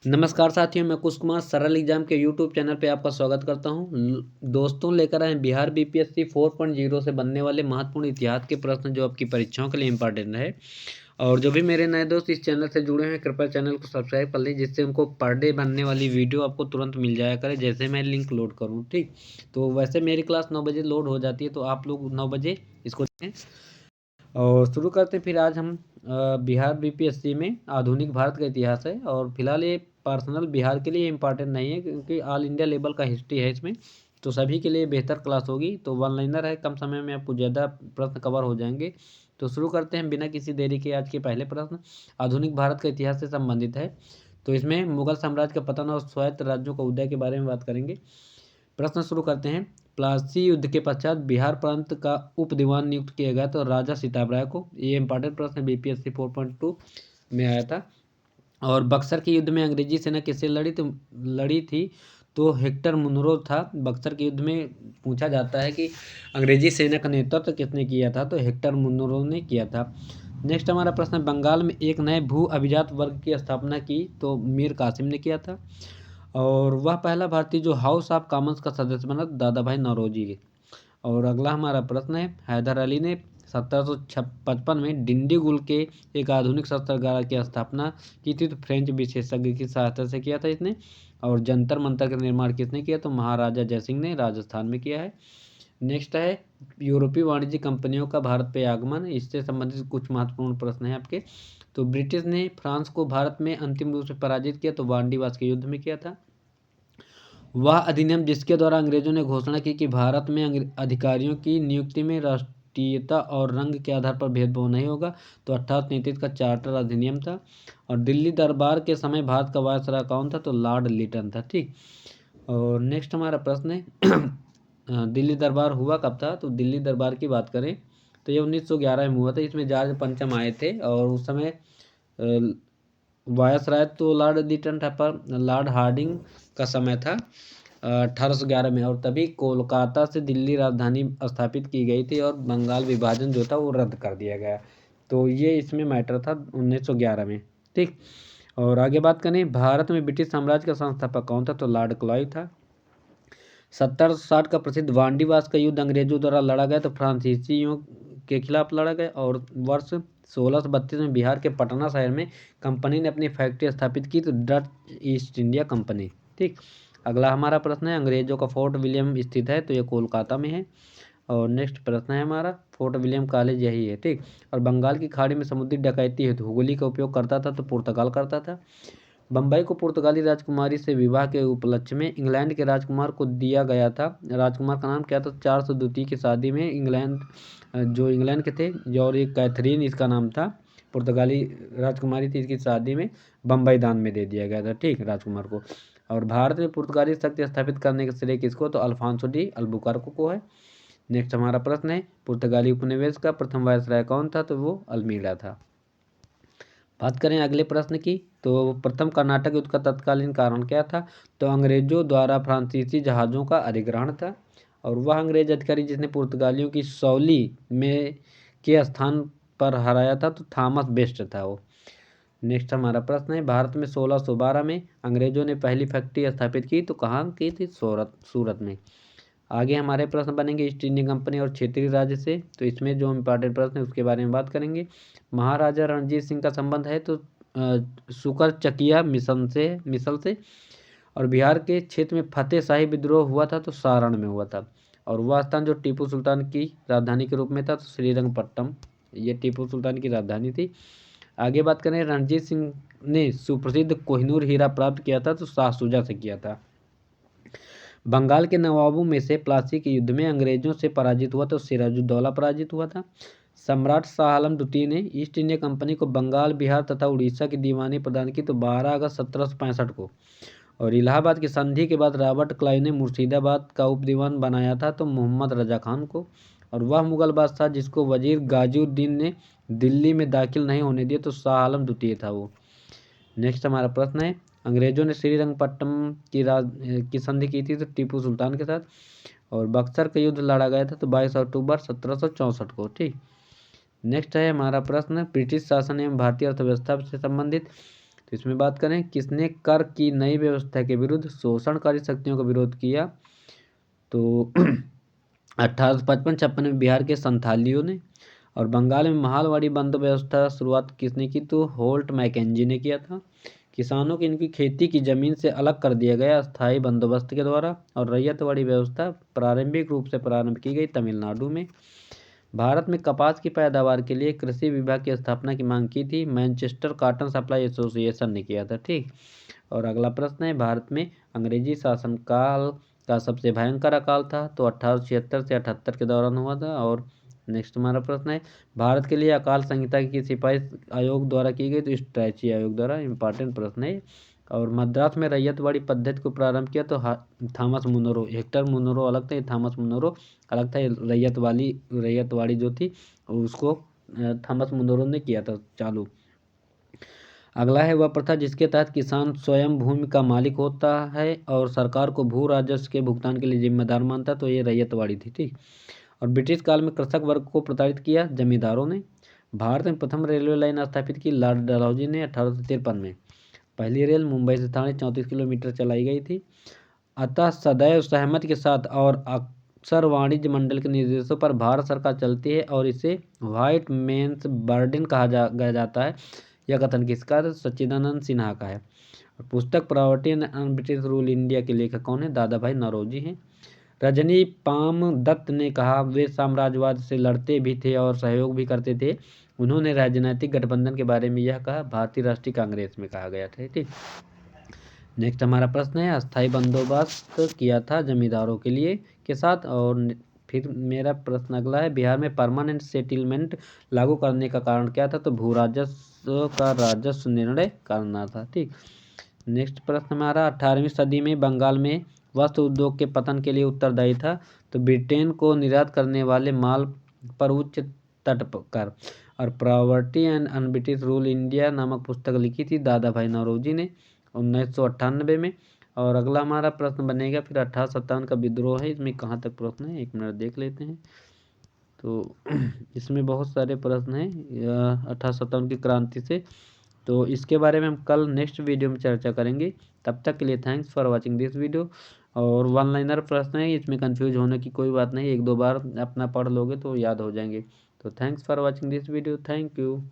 नमस्कार साथियों, मैं कुश कुमार सरल एग्जाम के यूट्यूब चैनल पे आपका स्वागत करता हूं। दोस्तों, लेकर आए बिहार बीपीएससी 4.0 से बनने वाले महत्वपूर्ण इतिहास के प्रश्न जो आपकी परीक्षाओं के लिए इंपॉर्टेंट है। और जो भी मेरे नए दोस्त इस चैनल से जुड़े हैं, कृपया चैनल को सब्सक्राइब कर लीजिए, जिससे उनको पर डे बनने वाली वीडियो आपको तुरंत मिल जाया करे जैसे मैं लिंक लोड करूँ। ठीक, तो वैसे मेरी क्लास 9 बजे लोड हो जाती है, तो आप लोग 9 बजे इसको देखें। और शुरू करते हैं। फिर आज हम बिहार बीपीएससी में आधुनिक भारत का इतिहास है, और फिलहाल ये पर्सनल बिहार के लिए इम्पॉर्टेंट नहीं है, क्योंकि ऑल इंडिया लेवल का हिस्ट्री है इसमें, तो सभी के लिए बेहतर क्लास होगी। तो वन लाइनर है, कम समय में आपको ज़्यादा प्रश्न कवर हो जाएंगे। तो शुरू करते हैं बिना किसी देरी के। आज के पहले प्रश्न आधुनिक भारत का इतिहास से संबंधित है। तो इसमें मुगल साम्राज्य का पतन और स्वायत्त राज्यों का उदय के बारे में बात करेंगे। प्रश्न शुरू करते हैं। प्लासी युद्ध के पश्चात बिहार प्रांत का उप दीवान नियुक्त किया गया तो राजा सीताब राय को। ये इंपॉर्टेंट प्रश्न बीपीएससी 4.2 में आया था। और बक्सर के युद्ध में अंग्रेजी सेना किससे लड़ी थी? तो हेक्टर मुनरो था। बक्सर के युद्ध में पूछा जाता है कि अंग्रेजी सेना का नेतृत्व किसने किया था? तो हेक्टर मुनरो ने किया था। नेक्स्ट हमारा प्रश्न है, बंगाल में एक नए भू अभिजात वर्ग की स्थापना की तो मीर कासिम ने किया था। और वह पहला भारतीय जो हाउस ऑफ कॉमन्स का सदस्य बना, दादा भाई नौरोजी। और अगला हमारा प्रश्न है, हैदर अली ने 1755 में डिंडीगुल के एक आधुनिक शस्त्रागार की स्थापना की थी, तो फ्रेंच विशेषज्ञ की सहायता से किया था इसने। और जंतर मंतर का निर्माण किसने किया? तो महाराजा जयसिंह ने राजस्थान में किया है। नेक्स्ट है, यूरोपीय वाणिज्य कंपनियों का भारत पे आगमन। इससे संबंधित कुछ महत्वपूर्ण प्रश्न हैं आपके। तो ब्रिटिश ने फ्रांस को भारत में अंतिम रूप से पराजित किया, तो वांडीवास के युद्ध में किया था। वह अधिनियम जिसके द्वारा अंग्रेजों ने घोषणा की कि भारत में अधिकारियों की नियुक्ति में राष्ट्रीयता और रंग के आधार पर भेदभाव नहीं होगा, तो 1833 का चार्टर अधिनियम था। और दिल्ली दरबार के समय भारत का वायसराय कौन था? तो लॉर्ड लिटन था। ठीक, और नेक्स्ट हमारा प्रश्न है दिल्ली दरबार हुआ कब था? तो दिल्ली दरबार की बात करें तो ये 1911 में हुआ था। इसमें जॉर्ज पंचम आए थे, और उस समय वायसराय तो लॉर्ड लिटन था, पर लॉर्ड हार्डिंग का समय था 1811 में। और तभी कोलकाता से दिल्ली राजधानी स्थापित की गई थी, और बंगाल विभाजन जो था वो रद्द कर दिया गया। तो ये इसमें मैटर था 1911 में। ठीक, और आगे बात करें, भारत में ब्रिटिश साम्राज्य का संस्थापक कौन था? तो लॉर्ड क्लाइव था। 1760 का प्रसिद्ध वांडीवास का युद्ध अंग्रेजों द्वारा लड़ा गया, तो फ्रांसीसियों के खिलाफ लड़ा गया। और वर्ष 1632 में बिहार के पटना शहर में कंपनी ने अपनी फैक्ट्री स्थापित की, तो डच ईस्ट इंडिया कंपनी। ठीक, अगला हमारा प्रश्न है, अंग्रेजों का फोर्ट विलियम स्थित है, तो ये कोलकाता में है। और नेक्स्ट प्रश्न है हमारा, फोर्ट विलियम कॉलेज यही है। ठीक, और बंगाल की खाड़ी में समुद्री डकैती हेतु हुगली का उपयोग करता था, तो पुर्तगाल करता था। बम्बई को पुर्तगाली राजकुमारी से विवाह के उपलक्ष्य में इंग्लैंड के राजकुमार को दिया गया था। राजकुमार का नाम क्या था? चार्ल्स द्वितीय की शादी में इंग्लैंड के थे, और ये कैथरीन इसका नाम था। पुर्तगाली राजकुमारी थी, इसकी शादी में बम्बई दान में दे दिया गया था, ठीक, राजकुमार को। और भारत में पुर्तगाली शक्ति स्थापित करने के श्रेय किसको? तो अल्फांसो डी अल्बुकर्क को है। नेक्स्ट हमारा प्रश्न है, पुर्तगाली उपनिवेश का प्रथम वायसराय कौन था? तो वो अल्मीडा था। बात करें अगले प्रश्न की, तो प्रथम कर्नाटक युद्ध का तत्कालीन कारण क्या था? तो अंग्रेजों द्वारा फ्रांसीसी जहाज़ों का अधिग्रहण था। और वह अंग्रेज अधिकारी जिसने पुर्तगालियों की सौली में के स्थान पर हराया था, तो थॉमस बेस्ट था वो। नेक्स्ट हमारा प्रश्न है, भारत में 1612 में अंग्रेजों ने पहली फैक्ट्री स्थापित की, तो कहाँ की थी? सूरत में। आगे हमारे प्रश्न बनेंगे ईस्ट इंडिया कंपनी और क्षेत्रीय राज्य से। तो इसमें जो इम्पोर्टेंट प्रश्न है उसके बारे में बात करेंगे। महाराजा रणजीत सिंह का संबंध है तो सुकर चकिया मिसल से। और बिहार के क्षेत्र में फतेह शाही विद्रोह हुआ था, तो सारण में हुआ था। और वह स्थान जो टीपू सुल्तान की राजधानी के रूप में था, तो श्रीरंगपट्टम, ये टीपू सुल्तान की राजधानी थी। आगे बात करें, रणजीत सिंह ने सुप्रसिद्ध कोहिनूर हीरा प्राप्त किया था, तो शाह शुजा से किया था। बंगाल के नवाबों में से प्लासी के युद्ध में अंग्रेजों से पराजित हुआ, तो सिराजुद्दौला पराजित हुआ था। सम्राट शाह आलम द्वितीय ने ईस्ट इंडिया कंपनी को बंगाल, बिहार तथा उड़ीसा की दीवानी प्रदान की, तो 12 अगस्त 1765 को। और इलाहाबाद की संधि के बाद रॉबर्ट क्लाइव ने मुर्शिदाबाद का उप दीवान बनाया था, तो मोहम्मद रजा खान को। और वह मुगल बादशाह जिसको वजीर गाजिउद्दीन ने दिल्ली में दाखिल नहीं होने दिया, तो शाह आलम द्वितीय था वो। नेक्स्ट हमारा प्रश्न है, अंग्रेजों ने श्रीरंगपट्टम की संधि की थी, तो टीपू सुल्तान के साथ। और बक्सर का युद्ध लड़ा गया था, तो 22 अक्टूबर 1764 को। ठीक, नेक्स्ट है हमारा प्रश्न, ब्रिटिश शासन एवं भारतीय अर्थव्यवस्था से संबंधित। तो इसमें बात करें किसने कर की नई व्यवस्था के विरुद्ध शोषणकारी शक्तियों का विरोध किया, तो 1855-56 में बिहार के संथालियों ने। और बंगाल में महालवाड़ी बंद व्यवस्था शुरुआत किसने की, तो होल्ट मैकेंजी ने किया था। किसानों की इनकी खेती की जमीन से अलग कर दिया गया अस्थायी बंदोबस्त के द्वारा। और रैयतवाड़ी व्यवस्था प्रारंभिक रूप से प्रारंभ की गई तमिलनाडु में। भारत में कपास की पैदावार के लिए कृषि विभाग की स्थापना की मांग की थी, मैनचेस्टर कॉटन सप्लाई एसोसिएशन ने किया था। ठीक। और अगला प्रश्न है, भारत में अंग्रेजी शासनकाल का सबसे भयंकर अकाल था, तो 1876 से 78 के दौरान हुआ था। और नेक्स्ट हमारा प्रश्न है, भारत के लिए अकाल संहिता की सिपाही आयोग द्वारा की गई, तो स्ट्रैची आयोग द्वारा। इंपॉर्टेंट प्रश्न है। और मद्रास में रैयतवाड़ी पद्धति को प्रारंभ किया, तो थॉमस मुनरो। हेक्टर मुनरो अलग थे, थॉमस मुनरो अलग था। रैयतवाड़ी जो थी उसको थॉमस मुनरो ने किया था चालू। अगला है, वह प्रथा जिसके तहत किसान स्वयं भूमि का मालिक होता है और सरकार को भू राजस्व के भुगतान के लिए जिम्मेदार मानता, तो ये रैयतवाड़ी थी। ठीक। और ब्रिटिश काल में कृषक वर्ग को प्रताड़ित किया जमींदारों ने। भारत में प्रथम रेलवे लाइन स्थापित की लॉर्ड डलहौजी ने 1853 में। पहली रेल मुंबई से थाने 34 किलोमीटर चलाई गई थी। अतः सदैव सहमति के साथ और अक्सर वाणिज्य मंडल के निर्देशों पर भारत सरकार चलती है और इसे व्हाइट मेन्स बर्डन गया जाता है। यह कथन किसका है, सच्चिदानंद सिन्हा का है। पुस्तक property and British rule India के लेखक कौन है, दादा भाई नौरोजी हैं। रजनी पाम दत्त ने कहा, वे साम्राज्यवाद से लड़ते भी थे और सहयोग भी करते थे। उन्होंने राजनीतिक गठबंधन के बारे में यह कहा, भारतीय राष्ट्रीय कांग्रेस में कहा गया था। ठीक। नेक्स्ट हमारा प्रश्न है, अस्थायी बंदोबस्त किया था जमींदारों के लिए के साथ। और फिर मेरा प्रश्न अगला है, बिहार में परमानेंट सेटलमेंट लागू करने का कारण क्या था, तो भू राजस्व का राजस्व निर्णय करना था। ठीक। नेक्स्ट प्रश्न हमारा, 18वीं सदी में बंगाल में वस्त्र उद्योग के पतन के लिए उत्तरदायी था, तो ब्रिटेन को निर्यात करने वाले माल पर उच्च तट कर। और property and British rule India नामक पुस्तक लिखी थी दादा भाई नौरोजी ने 1998 में। और अगला हमारा प्रश्न बनेगा फिर 1857 का विद्रोह है, इसमें कहाँ तक प्रश्न है, एक मिनट देख लेते हैं। तो इसमें बहुत सारे प्रश्न हैं 1857 की क्रांति से, तो इसके बारे में हम कल नेक्स्ट वीडियो में चर्चा करेंगे। तब तक के लिए thanks for watching this video. और वन लाइनर प्रश्न है, इसमें कंफ्यूज होने की कोई बात नहीं, एक दो बार अपना पढ़ लोगे तो याद हो जाएंगे। तो thanks for watching this video, thank you.